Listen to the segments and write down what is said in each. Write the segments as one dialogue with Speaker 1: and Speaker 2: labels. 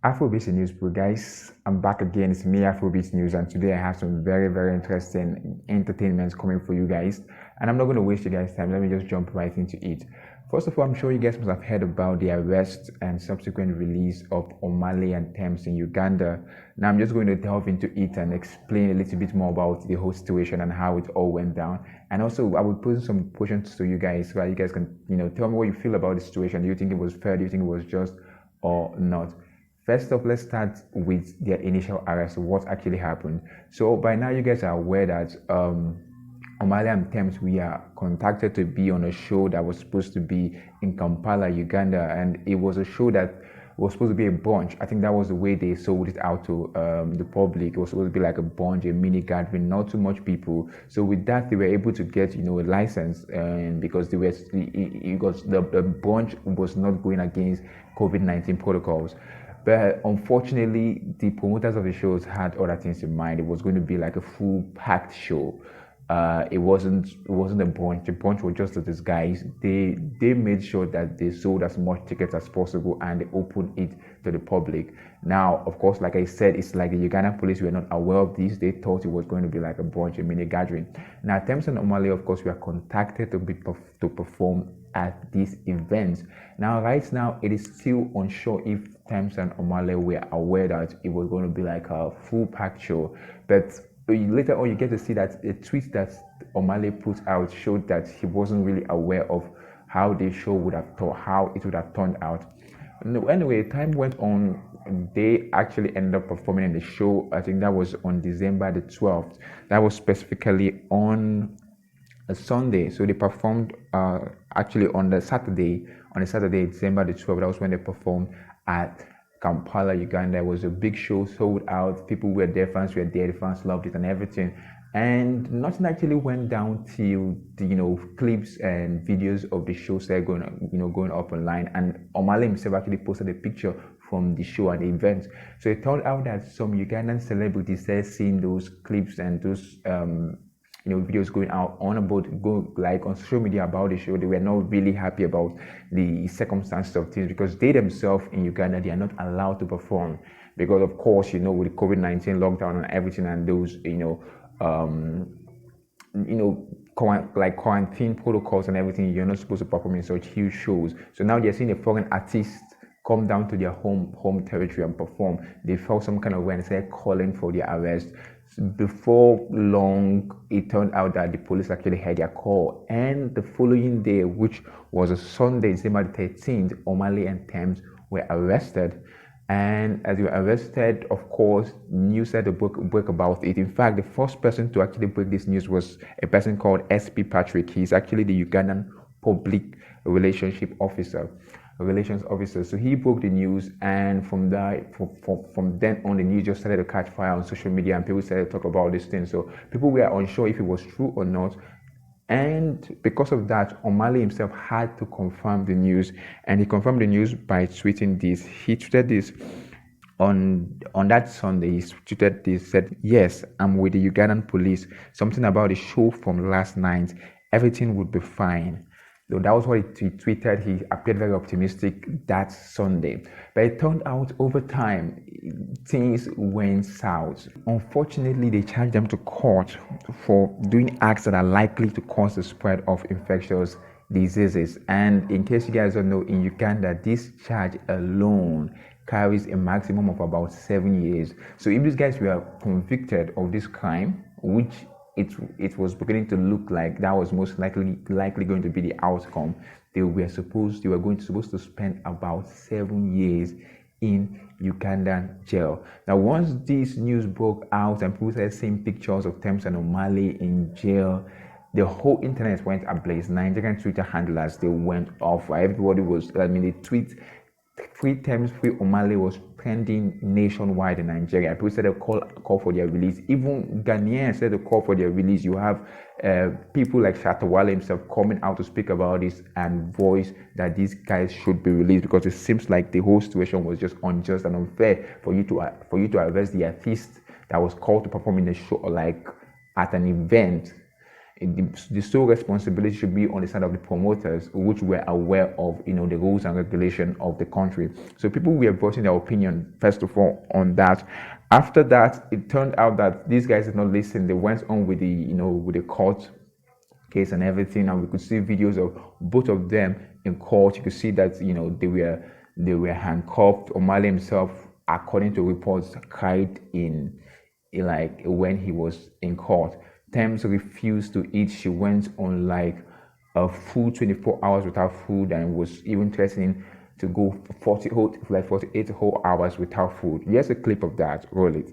Speaker 1: Afrobeatz News, bro, guys. I'm back again. It's me, Afrobeatz News, and today I have some very, very interesting entertainments coming for you guys. And I'm not going to waste you guys' time. Let me just jump right into it. First of all, I'm sure you guys must have heard about the arrest and subsequent release of Omay Lay Tems in Uganda. Now, I'm just going to delve into it and explain a little bit more about the whole situation and how it all went down. And also, I will pose some questions to you guys so that you guys can, tell me what you feel about the situation. Do you think it was fair? Do you think it was just or not? First off, let's start with their initial arrest. What actually happened? So by now, you guys are aware that Omay Lay Tems, we are contacted to be on a show that was supposed to be in Kampala, Uganda, and it was a show that was supposed to be a bunch. I think that was the way they sold it out to the public. It was supposed to be like a bunch, a mini gathering, not too much people. So with that, they were able to get a license, and because they were, because the bunch was not going against COVID-19 protocols. But unfortunately, the promoters of the shows had other things in mind. It was going to be like a full packed show. It wasn't a bunch. The bunch was just a disguise. They made sure that they sold as much tickets as possible and they opened it to the public. Now, of course, like I said, it's like the Ugandan police were not aware of this. They thought it was going to be like a bunch, a mini gathering. Now, Tems and Omay Lay, of course, we are contacted to perform at these events. Now, right now, it is still unsure if Tems and Omay Lay were aware that it was going to be like a full packed show, but later on you get to see that a tweet that Omay Lay put out showed that he wasn't really aware of how the show would have how it would have turned out. No, anyway, time went on. They actually ended up performing in the show. I think that was on December the 12th. That was specifically on a Sunday. So they performed actually on the Saturday, December the 12th. That was when they performed at Kampala, Uganda. It was a big show, sold out. People were there, fans were there, the fans loved it and everything. And nothing actually went down till clips and videos of the show started going up online. And Omay Lay himself actually posted a picture from the show and the event. So it turned out that some Ugandan celebrities started seeing those clips and those videos going out like on social media about the show. They were not really happy about the circumstances of things because they themselves in Uganda, they are not allowed to perform because of course, with the COVID-19 lockdown and everything and those, like quarantine protocols and everything, you're not supposed to perform in such huge shows. So now they're seeing a foreign artist come down to their home territory and perform. They felt some kind of way and started calling for their arrest. Before long, it turned out that the police actually heard their call, and the following day, which was a Sunday, December 13th, Omay Lay and Tems were arrested. And as they were arrested, of course, news started to break about it. In fact, the first person to actually break this news was a person called SP Patrick. He's actually the Ugandan public relationship officer. Relations officer. So he broke the news, and from then on, the news just started to catch fire on social media, and people started to talk about this thing. So people were unsure if it was true or not. And because of that, Omay Lay himself had to confirm the news, and he confirmed the news by tweeting this. He tweeted this on that Sunday. He tweeted this, said, "Yes, I'm with the Ugandan police. Something about the show from last night. Everything would be fine." So that was what he tweeted. He appeared very optimistic that Sunday. But it turned out over time, things went south. Unfortunately, they charged them to court for doing acts that are likely to cause the spread of infectious diseases. And in case you guys don't know, in Uganda, this charge alone carries a maximum of about 7 years. So if these guys were convicted of this crime, which it was beginning to look like that was most likely going to be the outcome, they were supposed to spend about 7 years in Ugandan jail. Now, once this news broke out and people started seeing pictures of Tems and Omay Lay in jail, the whole internet went ablaze. Nigerian Twitter handlers, they went off. Everybody was, they tweet freetems, free Omay Lay was trending nationwide in Nigeria. People said they call for their release. Even Ghanaians said they call for their release. You have people like Shatawale himself coming out to speak about this and voice that these guys should be released because it seems like the whole situation was just unjust and unfair for you to arrest the artist that was called to perform in the show, like at an event. the sole responsibility should be on the side of the promoters, which were aware of, the rules and regulation of the country. So people were voicing their opinion first of all on that. After that, it turned out that these guys did not listen. They went on with the court case and everything, and we could see videos of both of them in court. You could see that they were handcuffed. Omah Lay himself, according to reports, cried in like when he was in court. Tems refused to eat. She went on like a full 24 hours without food, and was even threatening to go 48 whole hours without food. Here's a clip of that. Roll it.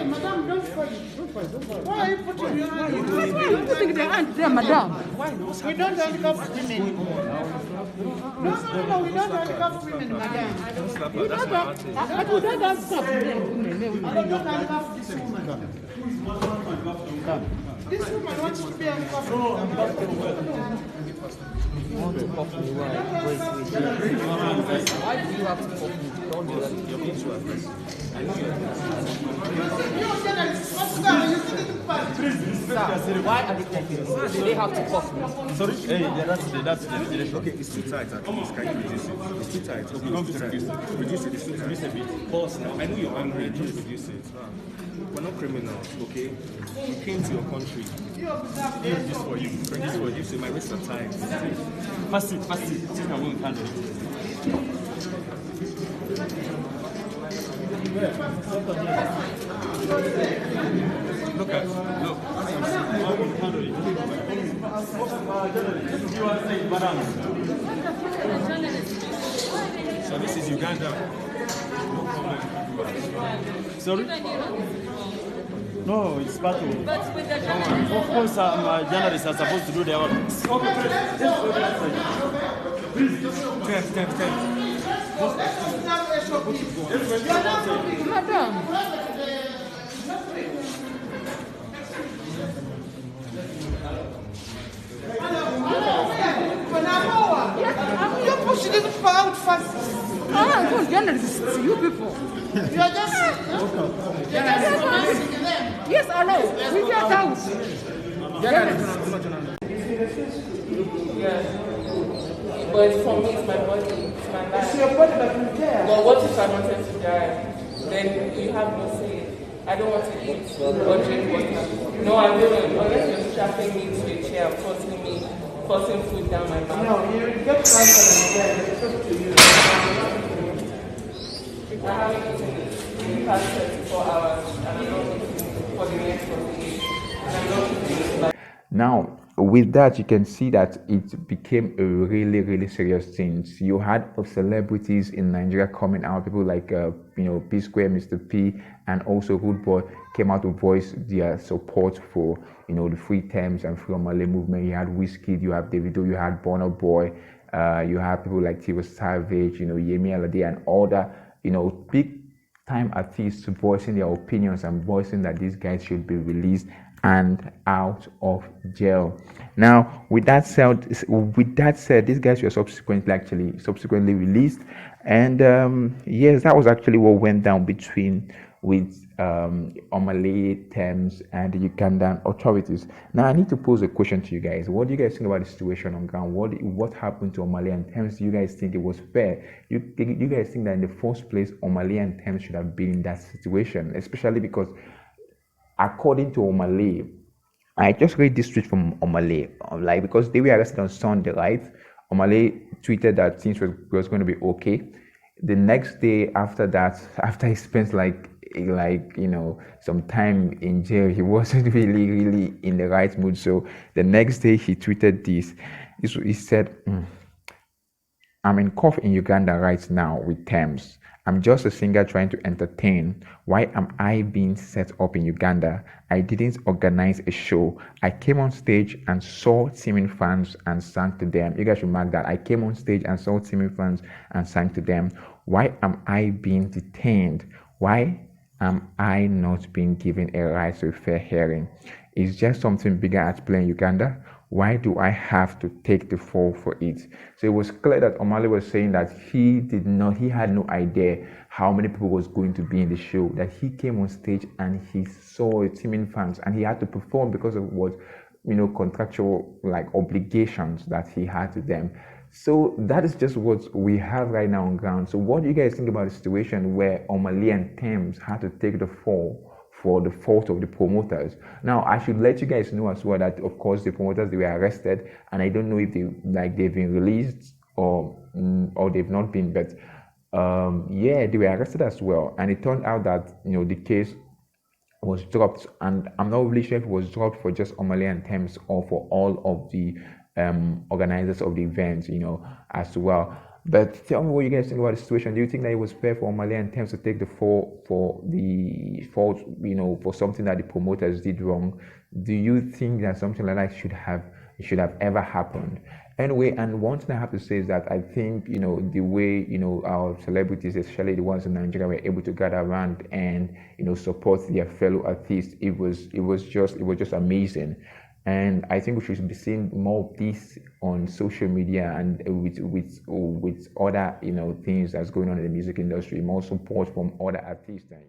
Speaker 2: Madam, don't fight. Why are you putting your hand? Why are you putting the hand there, madam? We don't handcuff women. No, we don't handcuff women, madam. We don't handcuff women. I don't handcuff this woman. This woman wants to be handcuffed.
Speaker 3: You want to pop me? Why? Wait. Why do you have to pop me? Don't do that. You're being too aggressive. Sir, why are they popping me? Do they have to pop me?
Speaker 4: Sorry? Hey, yeah, that's the direction. Okay, it's too tight. Can you reduce it? It's too tight. Okay, don't reduce it. Reduce it. It's too tight. Reduce a bit. Pause now. I know you're angry. Just reduce it. We're not criminals, okay? We came to your country. This for you. This for you. So my wrists are tight. Fast it. Since I won't handle it. Look. I won't handle it. You are saying, madam. So this is Uganda. No problem. Sorry? No, it's part of it. Of course, journalists are supposed to do their work. Please, 10.
Speaker 2: Madam. You're pushing it out fast. Good journalists, you people. You are just yes, I know. We get out.
Speaker 5: Yes. But it's for me, it's my body, it's my life.
Speaker 2: It's your body that will care.
Speaker 5: But what if I wanted to die? Then you have no say. I don't want to eat or drink water. No, I wouldn't. Unless you're strapping me to a chair and forcing food down my mouth.
Speaker 2: No, you get cancer and die. It's up to you.
Speaker 5: I haven't eaten in the past 24 hours, and I'm not eating for the next 48. And I'm not eating like.
Speaker 1: Now, with that, you can see that it became a really, really serious thing. You had celebrities in Nigeria coming out, people like P Square, Mr. P, and also Rude Boy came out to voice their support for the freetems and freeomahlay movement. You had Wizkid, you have Davido, you had Burna Boy, you have people like Tiwa Savage, Yemi Alade, and other big time artists voicing their opinions and voicing that these guys should be released and out of jail. Now, with that said, these guys were subsequently released, and yes, that was actually what went down with Omay Lay Tems and the Ugandan authorities. Now, I need to pose a question to you guys. What do you guys think about the situation on ground? What happened to Omay Lay and Tems? Do you guys think it was fair? You guys think that in the first place, Omay Lay and Tems should have been in that situation, especially because, according to Omay Lay, I just read this tweet from Omay Lay, because they were arrested on Sunday, right? Omay Lay tweeted that things was going to be okay. The next day after that, after he spent some time in jail, he wasn't really in the right mood. So the next day he tweeted this. He said, I'm in court in Uganda right now with Tems. I'm just a singer trying to entertain. Why am I being set up in Uganda? I didn't organize a show. I came on stage and saw teaming fans and sang to them. You guys should mark that. I came on stage and saw teaming fans and sang to them. Why am I being detained? Why am I not being given a right to a fair hearing? Is just something bigger at play in Uganda? Why do I have to take the fall for it? So it was clear that Omah Lay was saying that he had no idea how many people was going to be in the show, that he came on stage and he saw teaming fans and he had to perform because of what, contractual obligations that he had to them. So that is just what we have right now on ground. So what do you guys think about the situation where Omay Lay Tems had to take the fall for the fault of the promoters? Now, I should let you guys know as well that, of course, the promoters, they were arrested, and I don't know if they've been released or they've not been, but yeah, they were arrested as well. And it turned out that the case was dropped, and I'm not really sure if it was dropped for just Omay Lay Tems or for all of the organizers of the events, as well. But tell me what you guys think about the situation. Do you think that it was fair for Omay Lay Tems to take the fall for the fault, for something that the promoters did wrong? Do you think that something like that should have ever happened? Anyway, and one thing I have to say is that I think, the way, our celebrities, especially the ones in Nigeria, were able to gather around and, support their fellow artists, it was just amazing. And I think we should be seeing more of this on social media and with other things that's going on in the music industry, more support from other artists and